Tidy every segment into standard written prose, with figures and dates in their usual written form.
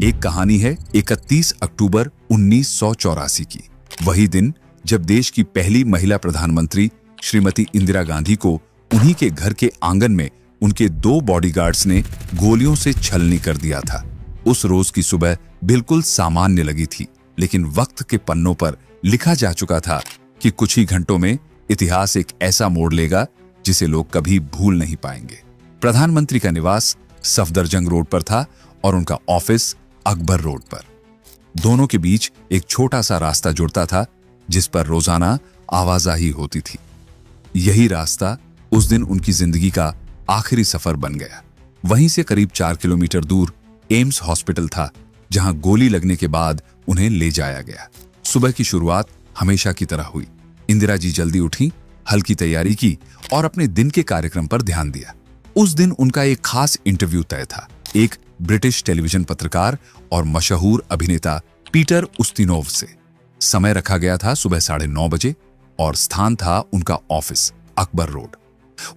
एक कहानी है 31 अक्टूबर 1984 की। वही दिन जब देश की पहली महिला प्रधानमंत्री श्रीमती इंदिरा गांधी को उन्हीं के घर के आंगन में उनके 2 बॉडीगार्ड्स ने गोलियों से छलनी कर दिया था। उस रोज की सुबह बिल्कुल सामान्य लगी थी, लेकिन वक्त के पन्नों पर लिखा जा चुका था कि कुछ ही घंटों में इतिहास एक ऐसा मोड़ लेगा जिसे लोग कभी भूल नहीं पाएंगे। प्रधानमंत्री का निवास सफदरजंग रोड पर था और उनका ऑफिस अकबर रोड पर। दोनों के बीच एक छोटा सा रास्ता जुड़ता था जिस पर रोजाना आवाजाही होती थी। यही रास्ता उस दिन उनकी जिंदगी का आखिरी सफर बन गया। वहीं से करीब 4 किलोमीटर दूर एम्स हॉस्पिटल था, जहां गोली लगने के बाद उन्हें ले जाया गया। सुबह की शुरुआत हमेशा की तरह हुई। इंदिरा जी जल्दी उठी, हल्की तैयारी की और अपने दिन के कार्यक्रम पर ध्यान दिया। उस दिन उनका एक खास इंटरव्यू तय था, एक ब्रिटिश टेलीविजन पत्रकार और मशहूर अभिनेता पीटर उस्तिनोव से। समय रखा गया था सुबह 9:30 बजे और स्थान था उनका ऑफिस अकबर रोड।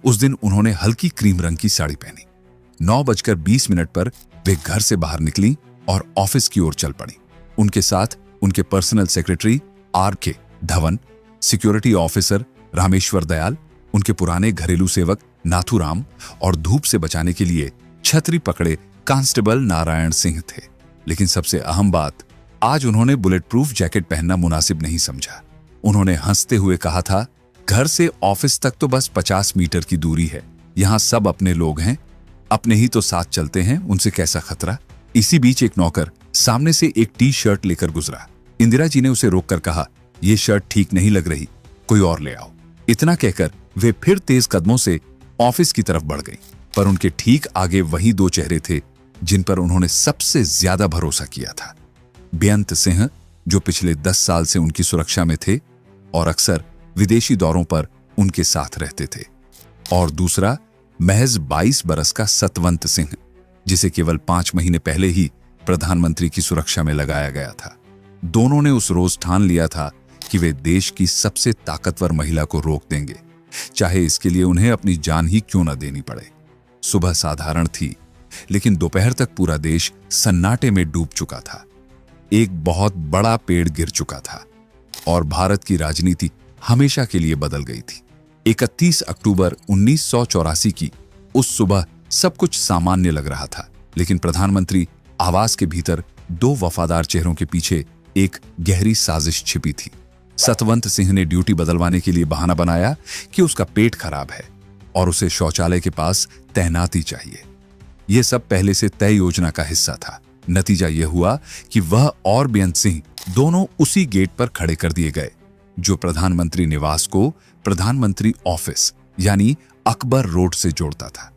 उस दिन उन्होंने हल्की क्रीम रंग की साड़ी पहनी। 9:20 पर वे घर से बाहर निकली और ऑफिस की ओर चल पड़ी। उनके साथ उनके personal secretary R K. Dhawan, security officer Rameshwar Dayal, उनके पुराने घरेलू सेवक नाथूराम और धूप से बचाने के लिए छतरी पकड़े कांस्टेबल नारायण सिंह थे। लेकिन सबसे अहम बात, आज उन्होंने बुलेट प्रूफ जैकेट पहनना मुनासिब नहीं समझा। उन्होंने हंसते हुए कहा था, घर से ऑफिस तक तो बस 50 मीटर की दूरी है। यहां सब अपने लोग हैं, अपने ही तो साथ चलते हैं, उनसे कैसा खतरा। इसी बीच एक नौकर सामने से एक टी शर्ट लेकर गुजरा। इंदिरा जी ने उसे रोककर कहा, यह शर्ट ठीक नहीं लग रही, कोई और ले आओ। इतना कहकर वे फिर तेज कदमों से ऑफिस की तरफ बढ़ गई। पर उनके ठीक आगे वही 2 चेहरे थे जिन पर उन्होंने सबसे ज्यादा भरोसा किया था। बेअंत सिंह, जो पिछले 10 साल से उनकी सुरक्षा में थे और अक्सर विदेशी दौरों पर उनके साथ रहते थे, और दूसरा महज 22 बरस का सतवंत सिंह, जिसे केवल 5 महीने पहले ही प्रधानमंत्री की सुरक्षा में लगाया गया था। दोनों ने उस रोज ठान लिया था कि वे देश की सबसे ताकतवर महिला को रोक देंगे, चाहे इसके लिए उन्हें अपनी जान ही क्यों न देनी पड़े। सुबह साधारण थी, लेकिन दोपहर तक पूरा देश सन्नाटे में डूब चुका था। एक बहुत बड़ा पेड़ गिर चुका था और भारत की राजनीति हमेशा के लिए बदल गई थी। 31 अक्टूबर 1984 की उस सुबह सब कुछ सामान्य लग रहा था, लेकिन प्रधानमंत्री आवास के भीतर 2 वफादार चेहरों के पीछे एक गहरी साजिश छिपी थी। सतवंत सिंह ने ड्यूटी बदलवाने के लिए बहाना बनाया कि उसका पेट खराब है और उसे शौचालय के पास तैनाती चाहिए। यह सब पहले से तय योजना का हिस्सा था। नतीजा यह हुआ कि वह और बेअंत सिंह दोनों उसी गेट पर खड़े कर दिए गए जो प्रधानमंत्री निवास को प्रधानमंत्री ऑफिस यानी अकबर रोड से जोड़ता था।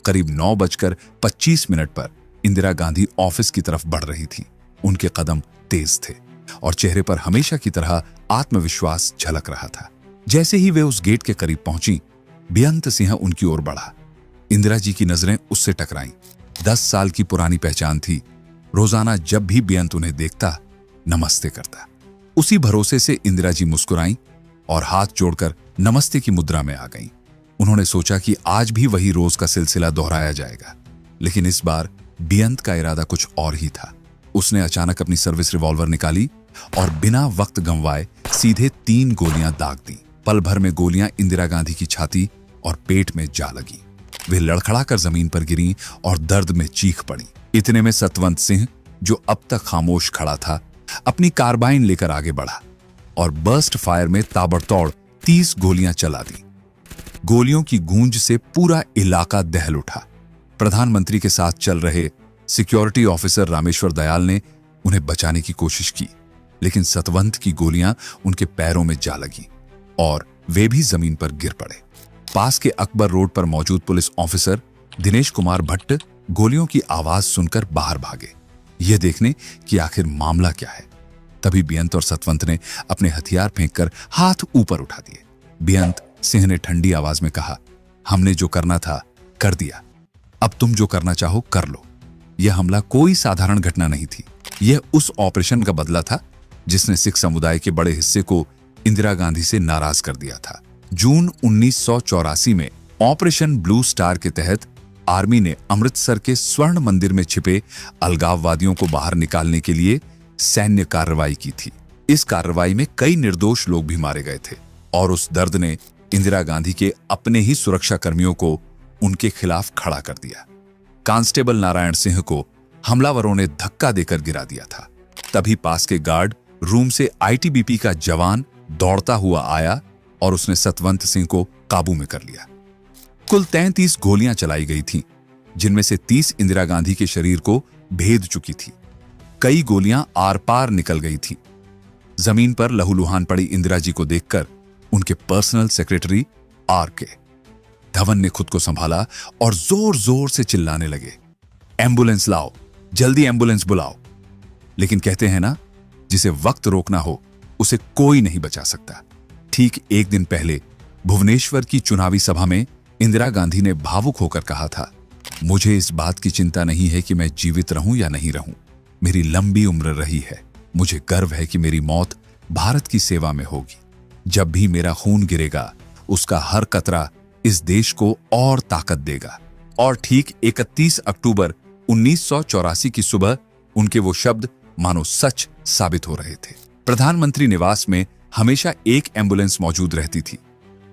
करीब 9:25 पर इंदिरा गांधी ऑफिस की तरफ बढ़ रही थी। उनके कदम तेज थे और चेहरे पर हमेशा की तरह आत्मविश्वास झलक रहा था। जैसे ही वे उस गेट के करीब पहुंची, बेअंत सिंह उनकी ओर बढ़ा। इंदिरा जी की नजरें उससे टकराईं। 10 साल की पुरानी पहचान थी। रोजाना जब भी बेअंत उन्हें देखता, नमस्ते करता। उसी भरोसे से इंदिरा जी मुस्कुराईं और हाथ जोड़कर नमस्ते की मुद्रा में आ गईं। उन्होंने सोचा कि आज भी वही रोज का सिलसिला दोहराया जाएगा, लेकिन इस बार बेअंत का इरादा कुछ और ही था। उसने अचानक अपनी सर्विस रिवॉल्वर निकाली और बिना वक्त गंवाए सीधे 3 गोलियां दाग दी। पल भर में गोलियां इंदिरा गांधी की छाती और पेट में जा लगी। वे लड़खड़ाकर जमीन पर गिरीं और दर्द में चीख पड़ी। इतने में सतवंत सिंह, जो अब तक खामोश खड़ा था, अपनी कार्बाइन लेकर आगे बढ़ा और बर्स्ट फायर में ताबड़तोड़ 30 गोलियां चला दी। गोलियों की गूंज से पूरा इलाका दहल उठा। प्रधानमंत्री के साथ चल रहे सिक्योरिटी ऑफिसर रामेश्वर दयाल ने उन्हें बचाने की कोशिश की, लेकिन सतवंत की गोलियां उनके पैरों में जा लगी और वे भी जमीन पर गिर पड़े। पास के अकबर रोड पर मौजूद पुलिस ऑफिसर दिनेश कुमार भट्ट गोलियों की आवाज सुनकर बाहर भागे, यह देखने कि आखिर मामला क्या है। तभी बेअंत और सतवंत ने अपने हथियार फेंककर हाथ ऊपर उठा दिए। बेअंत सिंह ने ठंडी आवाज में कहा, हमने जो करना था कर दिया, अब तुम जो करना चाहो कर लो। यह हमला कोई साधारण घटना नहीं थी। यह उस ऑपरेशन का बदला था जिसने सिख समुदाय के बड़े हिस्से को इंदिरा गांधी से नाराज कर दिया था। जून 1984 में ऑपरेशन ब्लू स्टार के तहत आर्मी ने अमृतसर के स्वर्ण मंदिर में छिपे अलगाववादियों को बाहर निकालने के लिए सैन्य कार्रवाई की थी। इस कार्रवाई में कई निर्दोष लोग भी मारे गए थे और उस दर्द ने इंदिरा गांधी के अपने ही सुरक्षा कर्मियों को उनके खिलाफ खड़ा कर दिया। कांस्टेबल नारायण सिंह को हमलावरों ने धक्का देकर गिरा दिया था। तभी पास के गार्ड रूम से आईटीबीपी का जवान दौड़ता हुआ आया और उसने सतवंत सिंह को काबू में कर लिया। कुल 33 गोलियां चलाई गई थीं, जिनमें से 30 इंदिरा गांधी के शरीर को भेद चुकी थी। कई गोलियां आर पार निकल गई थीं। जमीन पर लहूलुहान पड़ी इंदिरा जी को देखकर उनके पर्सनल सेक्रेटरी आर.के. धवन ने खुद को संभाला और जोर जोर से चिल्लाने लगे, एम्बुलेंस लाओ, जल्दी एम्बुलेंस बुलाओ। लेकिन कहते हैं ना, जिसे वक्त रोकना हो उसे कोई नहीं बचा सकता। ठीक एक दिन पहले भुवनेश्वर की चुनावी सभा में इंदिरा गांधी ने भावुक होकर कहा था, मुझे इस बात की चिंता नहीं है कि मैं जीवित रहूं या नहीं रहूं। मेरी लंबी उम्र रही है। मुझे गर्व है कि मेरी मौत भारत की सेवा में होगी। जब भी मेरा खून गिरेगा, उसका हर कतरा इस देश को और ताकत देगा। और ठीक 31 अक्टूबर 1984 की सुबह उनके वो शब्द मानो सच साबित हो रहे थे। प्रधानमंत्री निवास में हमेशा एक एम्बुलेंस मौजूद रहती थी,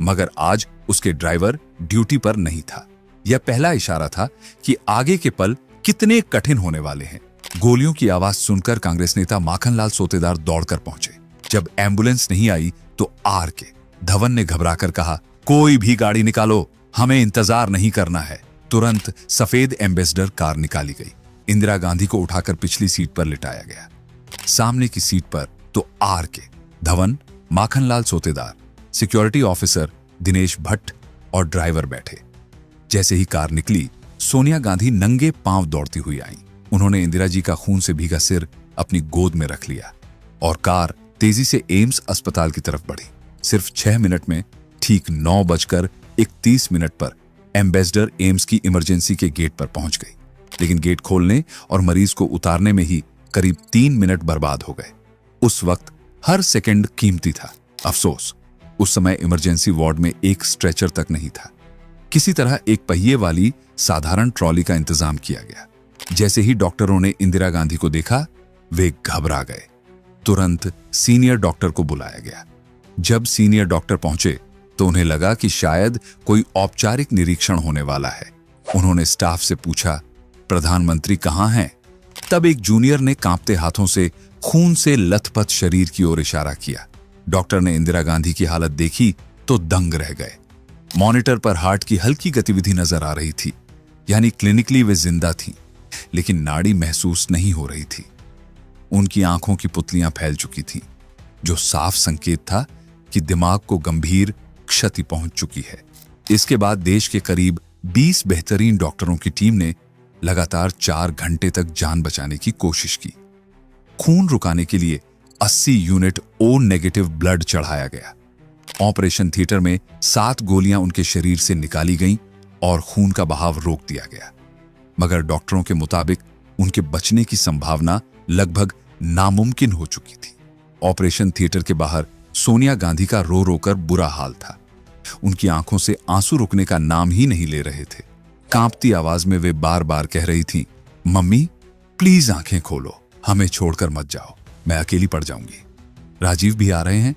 मगर आज उसके ड्राइवर ड्यूटी पर नहीं था। यह पहला इशारा था कि आगे के पल कितने कठिन होने वाले हैं। गोलियों की आवाज सुनकर कांग्रेस नेता माखनलाल सोतेदार दौड़कर पहुंचे। जब एम्बुलेंस नहीं आई तो आर.के. धवन ने घबराकर कहा, कोई भी गाड़ी निकालो, हमें इंतजार नहीं करना है। तुरंत सफेद एम्बेसडर कार निकाली गई। इंदिरा गांधी को उठाकर पिछली सीट पर लिटाया गया। सामने की सीट पर तो आर.के., धवन, माखनलाल सोतेदार, सिक्योरिटी ऑफिसर दिनेश भट्ट और ड्राइवर बैठे। जैसे ही कार निकली, सोनिया गांधी नंगे पांव दौड़ती हुई आईं। उन्होंने इंदिरा जी का खून से भीगा सिर अपनी गोद में रख लिया और कार तेजी से एम्स अस्पताल की तरफ बढ़ी। सिर्फ 6 मिनट में ठीक 9:31 पर एम्बेसडर एम्स की इमरजेंसी के गेट पर पहुंच गई। लेकिन गेट खोलने और मरीज को उतारने में ही करीब 3 मिनट बर्बाद हो गए। उस वक्त हर सेकंड कीमती था। अफसोस, उस समय इमरजेंसी वार्ड में एक स्ट्रेचर तक नहीं था। किसी तरह एक पहिए वाली साधारण ट्रॉली का इंतजाम किया गया। जैसे ही डॉक्टरों ने इंदिरा गांधी को देखा, वे घबरा गए। तुरंत सीनियर डॉक्टर को बुलाया गया। जब सीनियर डॉक्टर पहुंचे तो उन्हें लगा कि शायद कोई औपचारिक निरीक्षण होने वाला है। उन्होंने स्टाफ से पूछा, प्रधानमंत्री कहां हैं? तब एक जूनियर ने कांपते हाथों से खून से लथपथ शरीर की ओर इशारा किया। डॉक्टर ने इंदिरा गांधी की हालत देखी तो दंग रह गए। मॉनिटर पर हार्ट की हल्की गतिविधि नजर आ रही थी, यानी क्लिनिकली वे जिंदा थीं, लेकिन नाड़ी महसूस नहीं हो रही थी। उनकी आंखों की पुतलियां फैल चुकी थीं, जो साफ संकेत था कि दिमाग को गंभीर क्षति पहुंच चुकी है। इसके बाद देश के करीब 20 बेहतरीन डॉक्टरों की टीम ने लगातार 4 घंटे तक जान बचाने की कोशिश की। खून रुकाने के लिए 80 यूनिट ओ नेगेटिव ब्लड चढ़ाया गया। ऑपरेशन थिएटर में 7 गोलियां उनके शरीर से निकाली गईं और खून का बहाव रोक दिया गया। मगर डॉक्टरों के मुताबिक उनके बचने की संभावना लगभग नामुमकिन हो चुकी थी। ऑपरेशन थिएटर के बाहर सोनिया गांधी का रो रोकर बुरा हाल था। उनकी आंखों से आंसू रुकने का नाम ही नहीं ले रहे थे। कांपती आवाज में वे बार बार कह रही थीं, मम्मी प्लीज आंखें खोलो, हमें छोड़कर मत जाओ, मैं अकेली पड़ जाऊंगी। राजीव भी आ रहे हैं,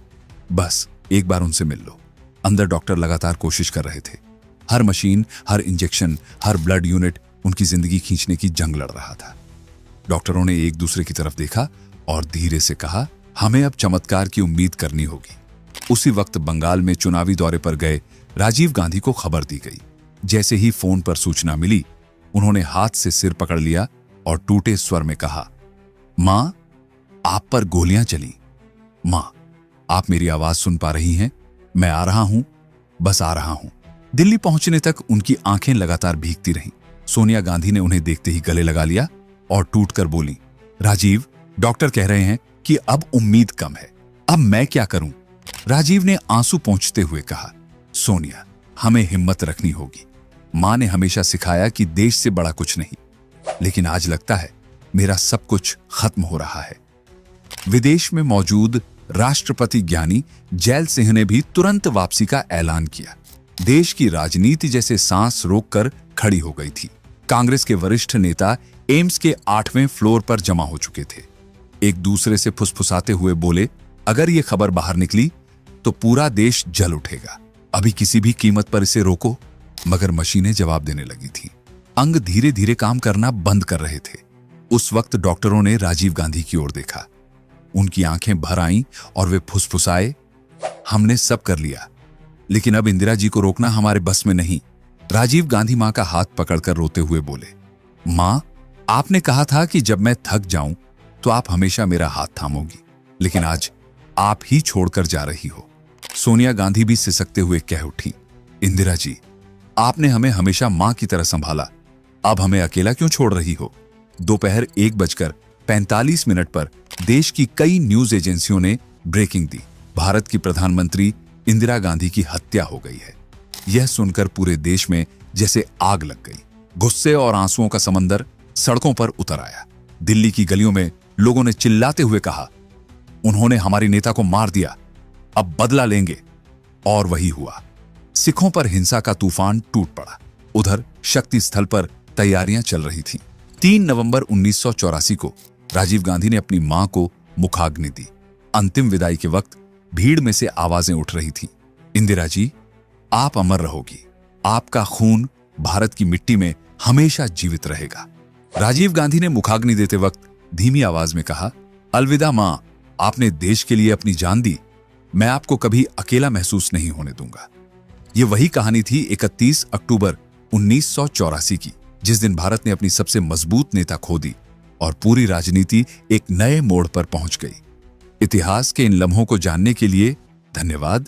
बस एक बार उनसे मिल लो। अंदर डॉक्टर लगातार कोशिश कर रहे थे। हर मशीन, हर इंजेक्शन, हर ब्लड यूनिट उनकी जिंदगी खींचने की जंग लड़ रहा था। डॉक्टरों ने एक दूसरे की तरफ देखा और धीरे से कहा, हमें अब चमत्कार की उम्मीद करनी होगी। उसी वक्त बंगाल में चुनावी दौरे पर गए राजीव गांधी को खबर दी गई। जैसे ही फोन पर सूचना मिली, उन्होंने हाथ से सिर पकड़ लिया और टूटे स्वर में कहा, मां, आप पर गोलियां चली। मां, आप मेरी आवाज सुन पा रही हैं? मैं आ रहा हूं, बस आ रहा हूं। दिल्ली पहुंचने तक उनकी आंखें लगातार भीगती रहीं। सोनिया गांधी ने उन्हें देखते ही गले लगा लिया और टूटकर बोली, राजीव, डॉक्टर कह रहे हैं कि अब उम्मीद कम है, अब मैं क्या करूं? राजीव ने आंसू पोंछते हुए कहा, सोनिया, हमें हिम्मत रखनी होगी। मां ने हमेशा सिखाया कि देश से बड़ा कुछ नहीं, लेकिन आज लगता है मेरा सब कुछ खत्म हो रहा है। विदेश में मौजूद राष्ट्रपति ज्ञानी जैल सिंह ने भी तुरंत वापसी का ऐलान किया। देश की राजनीति जैसे सांस रोककर खड़ी हो गई थी। कांग्रेस के वरिष्ठ नेता एम्स के 8वें फ्लोर पर जमा हो चुके थे। एक दूसरे से फुसफुसाते हुए बोले, अगर ये खबर बाहर निकली तो पूरा देश जल उठेगा। अभी किसी भी कीमत पर इसे रोको। मगर मशीनें जवाब देने लगी थी। अंग धीरे धीरे काम करना बंद कर रहे थे। उस वक्त डॉक्टरों ने राजीव गांधी की ओर देखा। उनकी आंखें भर आईं और वे फुसफुसाए, हमने सब कर लिया, लेकिन अब इंदिरा जी को रोकना हमारे बस में नहीं। राजीव गांधी मां का हाथ पकड़कर रोते हुए बोले, मां, आपने कहा था कि जब मैं थक जाऊं तो आप हमेशा मेरा हाथ थामोगी, लेकिन आज आप ही छोड़कर जा रही हो। सोनिया गांधी भी सिसकते हुए कह उठी, इंदिरा जी, आपने हमें हमेशा मां की तरह संभाला, अब हमें अकेला क्यों छोड़ रही हो। दोपहर 1:45 पर देश की कई न्यूज एजेंसियों ने ब्रेकिंग दी, भारत की प्रधानमंत्री इंदिरा गांधी की हत्या हो गई है। यह सुनकर पूरे देश में जैसे आग लग गई। गुस्से और आंसुओं का समंदर सड़कों पर उतर आया। दिल्ली की गलियों में लोगों ने चिल्लाते हुए कहा, उन्होंने हमारी नेता को मार दिया, अब बदला लेंगे। और वही हुआ। सिखों पर हिंसा का तूफान टूट पड़ा। उधर शक्ति स्थल पर तैयारियां चल रही थीं। 3 नवंबर 1984 को राजीव गांधी ने अपनी मां को मुखाग्नि दी। अंतिम विदाई के वक्त भीड़ में से आवाजें उठ रही थीं, इंदिरा जी, आप अमर रहोगी, आपका खून भारत की मिट्टी में हमेशा जीवित रहेगा। राजीव गांधी ने मुखाग्नि देते वक्त धीमी आवाज में कहा, अलविदा मां, आपने देश के लिए अपनी जान दी, मैं आपको कभी अकेला महसूस नहीं होने दूंगा। यह वही कहानी थी 31 अक्टूबर 1984 की, जिस दिन भारत ने अपनी सबसे मजबूत नेता खो दी और पूरी राजनीति एक नए मोड़ पर पहुंच गई। इतिहास के इन लम्हों को जानने के लिए धन्यवाद।